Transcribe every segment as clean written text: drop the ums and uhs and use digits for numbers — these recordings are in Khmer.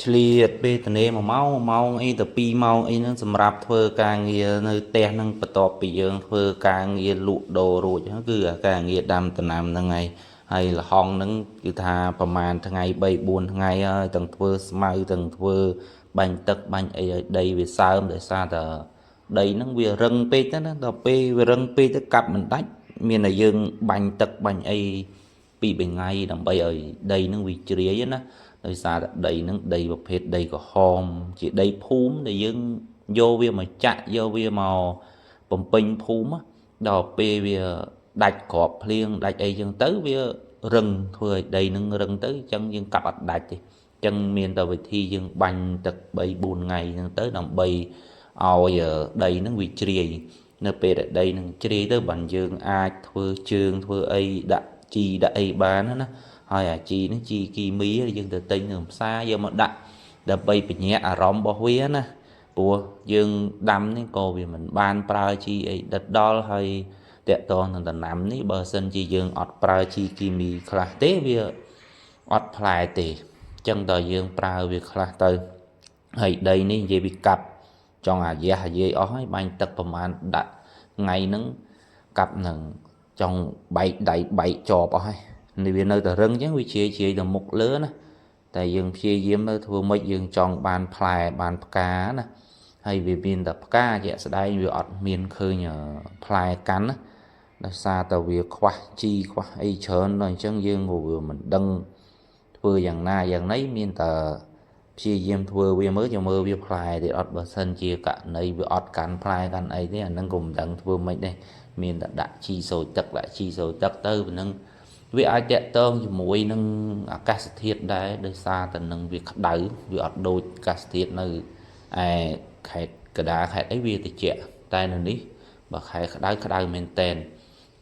ឆ្លៀតពេលត្នេ1 ម៉ោងអីទៅ2 ម៉ោងអីហ្នឹងសម្រាប់ធ្វើការងារនៅផ្ទះហ្នឹងបន្ទាប់ពីយើងធ្វើការងារលក់ដូររួចហ្នឹងគឺការងារដាំដំណាំហ្នឹងហើយលហុងហ្នឹងគឺថាប្រហែលថ្ងៃ3 4ថ្ងៃហើយទាំងធ្វើស្មៅទាំងធ្វើបាញ់ទឹកបាញ់អីឲ្យដីវាសើមដោយសារតែដីហ្នឹងវារឹងពេកទៅណាដល់ពេលវារឹងពេកទៅកាប់មិនដាច់មានតែយើងបាញ់ទឹកបាញ់អី2 3ថ្ងៃដើម្បីឲ្យដីហ្នឹងវាជ្រាយណាដោយសារតែដីហ្នឹងដីប្រភេទដីក្រហមជាដីភូមិដែលយើងយកវាមកចាក់យកវាមកបំពេញភូមិដល់ពេលវាដាច់ក្របភ្លៀងដាច់អីចឹងទៅវារឹងធ្វើឲ្យដីហ្នឹងរឹងទៅអញ្ចឹងយើងកាប់អត់ដាច់ទេអញ្ចឹងមានតែវិធីយើងបាញ់ទឹក3 4ថ្ងៃហ្នឹងទៅដើម្បីឲ្យដីហ្នឹងវាជ្រាយនៅពេលដែលដីហ្នឹងជ្រាយទៅបានយើងអាចធ្វើជើងធ្វើអីដាក់ជីដាក់អីបានណាហើយអាជីនេះជីគីមីយើងទៅទិញនៅផ្សារយកមកដាក់ដើម្បីបញ្ញាក់អារម្មណ៍របស់វាណាព្រោះយើងដាំនេះក៏វាមិនបានប្រើជីអីដិតដល់ហើយតកតងនឹងដំណាំនេះបើសិនជាយើងអត់ប្រើជីគីមីខ្លះទេវាអត់ផ្លែទេអញ្ចឹងតើយើងប្រើវាខ្លះទៅហើយដីនេះនិយាយពីកាប់ចង់អាយះអាយាយអស់ហើយបាញ់ទឹកប្រមាណដាក់ថ្ងៃហ្នឹងកាប់នឹងចង់បែកដៃបែកជាប់អស់ហើយនេះវានៅតែរឹងអញ្ចឹងវាជ្រាយទៅមុខលើណាតែយើងព្យាយាមទៅធ្វើម៉េចយើងចង់បានផ្លែបានផ្កាណាហើយវាមានតែផ្កាជាក់ស្ដែងវាអត់មានឃើញផ្លែកាន់ណាដោយសារតែវាខ្វះជីខ្វះអីច្រើនដល់អញ្ចឹងយើងក៏វាមិនដឹងធ្វើយ៉ាងណាយ៉ាងណីមានតែព្យាយាមធ្វើវាមើលចាំមើលវាផ្លែទេអត់បើសិនជាករណីវាអត់កាន់ផ្លែកាន់អីទេអាហ្នឹងក៏មិនដឹងធ្វើម៉េចដែរមានតែដាក់ជីសូត្រទឹកដាក់ជីសូត្រទឹកទៅប៉ុណ្ណឹងវាអាចតាក់ទងជាមួយនឹងអាកាសធាតុដែរដោយសារតែនឹងវាក្តៅវាអត់ដូចអាកាសធាតុនៅឯខេត្តកណ្ដាលខេត្តអីវាត្រជាក់តែនៅនេះបើខែក្តៅមែនតែន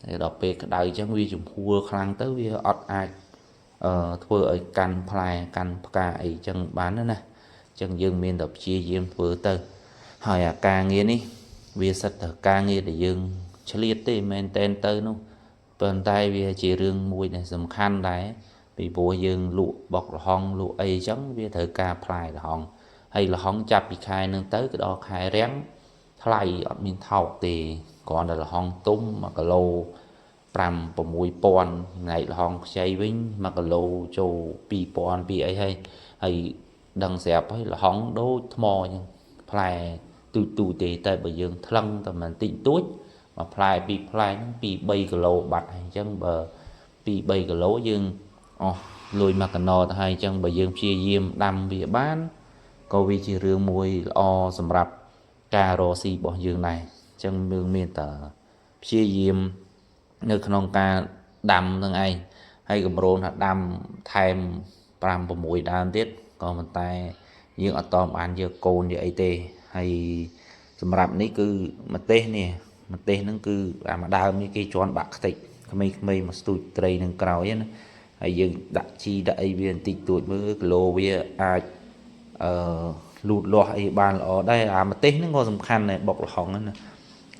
ហើយដល់ពេលក្តៅអញ្ចឹងវាចំហួរខ្លាំងទៅវាអត់អាចធ្វើឲ្យកាន់ផ្លែកាន់ផ្កាអីចឹងបានណាចឹងយើងមានតែព្យាយាមធ្វើទៅហើយអាការងារនេះវាសិតតែការងារដែលយើងឆ្លៀតទេមែនតែនទៅនោះប៉ុន្តែវាជារឿងមួយដែលសំខាន់ដែរពីព្រោះយើងលក់បុកល្ហុងលក់អីចឹងវាត្រូវការផ្លែល្ហុងហើយល្ហុងចាប់ពីខែនឹងទៅក៏ដល់ខែរាំងថ្លៃអត់មានថោកទេគ្រាន់តែល្ហុងទុំ1 គីឡូ5 6,000ណៃល្ហុងខ្ចីវិញ1 គីឡូចូល2,000ពីអីហើយដឹងស្រាប់ហើយល្ហុងដូចថ្មអញ្ចឹងផ្លែទូទេតែបើយើងថ្លឹងតែមិនតិចតួចមួយផ្លែពីរផ្លែហ្នឹង2 3 គីឡូបាត់ហើយអញ្ចឹងបើ2 3 គីឡូយើងអស់លុយមកកណោទៅហើយអញ្ចឹងបើយើងព្យាយាមដាំវាបានក៏វាជារឿងមួយល្អសម្រាប់ការរកស៊ីរបស់យើងដែរអញ្ចឹងយើងមានតែព្យាយាមនៅក្នុងការដាំនឹងឯងហើយកម្រងថាដាំថែម5 6ដើមទៀតក៏ប៉ុន្តែយើងអត់តបានយកកូនយកអីទេហើយសម្រាប់នេះគឺម្ទេសនេះម្ទេសហ្នឹងគឺអាមួយដើមនេះគេជន់បាក់ខ្ទេចក្មេងៗមកស្ទូចត្រីនឹងក្រោយណាហើយយើងដាក់ជីដាក់អីវាបន្តិចតួចមើលគីឡូវាអាចអឺលូតលាស់អីបានល្អដែរអាម្ទេសហ្នឹងក៏សំខាន់ដែរបុកល្ហុងណា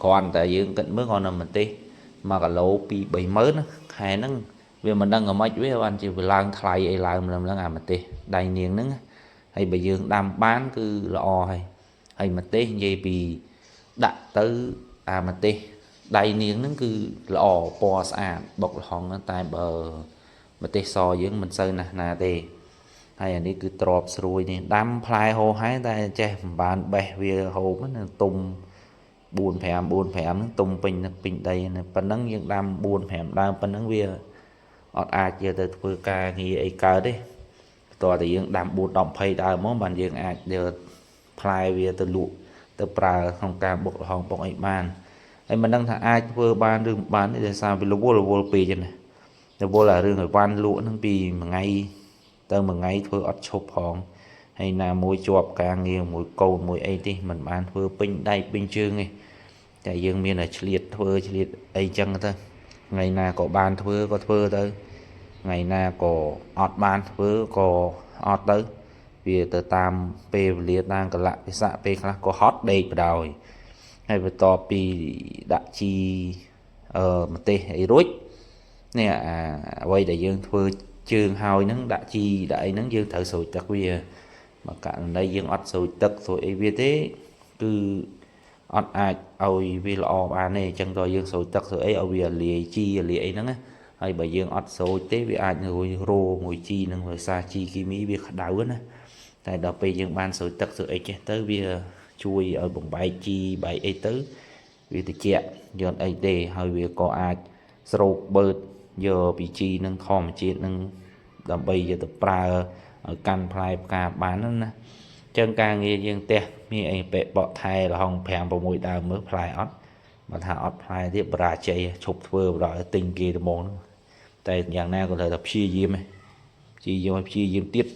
គ្រាន់តែយើងគិតមើលគ្រាន់តែម្ទេស1 គីឡូ2 3ម៉ឺនណាខែហ្នឹងវាមិនដឹងអាម៉េចវាបានជាវាឡើងថ្លៃអីឡើងឡើងអាម្ទេសដៃនាងហ្នឹងហើយបើយើងដាំបានគឺល្អហើយម្ទេសនិយាយពីដាក់ទៅអាម្ទេសដៃនាងហ្នឹងគឺល្អពណ៌ស្អាតបុកល្ហុងតែបើម្ទេសសយើងមិនសូវណាស់ទេហើយអានេះគឺទ្របស្រួយនេះដាំផ្លែហូរហែតែចេះមិនបានបេះវាហូបណាទុំ4 5 ហ្នឹងទុំពេញដីប៉ុណ្ណឹងយើងដាំ4 5ដើមប៉ុណ្ណឹងវាអត់អាចយកទៅធ្វើការងារអីកើតទេតោះតែយើងដាំ4 10 20ដើមមកបានយើងអាចយកផ្លែវាទៅលក់ទៅប្រើក្នុងការបុកល្ហុងបុកអីបានហើយមិនដឹងថាអាចធ្វើបានឬមិនបានទេដោយសារវារវល់ពេកចឹងណារវល់អារឿងឲ្យវ៉ាន់លក់ហ្នឹងពីមួយថ្ងៃទៅមួយថ្ងៃធ្វើអត់ឈប់ផងហើយណាមួយជាប់ការងារមួយកូនមួយអីទេមិនបានធ្វើពេញដៃពេញជើងទេតែយើងមានតែឆ្លៀតធ្វើឆ្លៀតអីចឹងទៅថ្ងៃណាក៏បានធ្វើក៏ធ្វើទៅថ្ងៃណាក៏អត់បានធ្វើក៏អត់ទៅវាទៅតាមពេលវេលាតាមកលៈទេសៈពេលខ្លះក៏ហត់ដេកបដ ாய் ហើយបន្ទាប់ពីដាក់ជីម្ទេសអីរួចនេះអ្វីដែលយើងធ្វើជើងហើយហ្នឹងដាក់ជីដាក់អីហ្នឹងយើងត្រូវស្រោចទឹកវា mà cả đây dương ọt sôi tức rồi ấy biết thế cứ ọt ai ôi vì lọ bà này chẳng rồi dương sôi tức rồi ấy ở vì lìa chi lìa ấy nắng á hay bởi dương ọt sôi tế vì ai rồi rô mùi chi nâng rồi xa chi khi mỹ việc đau á tại đó bây dương ban sôi tức rồi ấy chứ tới vì chui ở bụng bài chi bài ấy tới vì thì chẹt giờ ấy để hơi vì có ai stroke bớt giờ bị chi nâng thòm chết nâng đầm bây giờ tập pra ở căn phai cả bán nó chân càng nghe dương tè mi ấy bẹ bọ thai là hồng phèn vào mũi đào mới phai ót mà thà ót phai thì bra chạy chụp vừa rồi tình kỳ được món tại dạng nào có thể tập chi diêm ấy chi diêm tiếp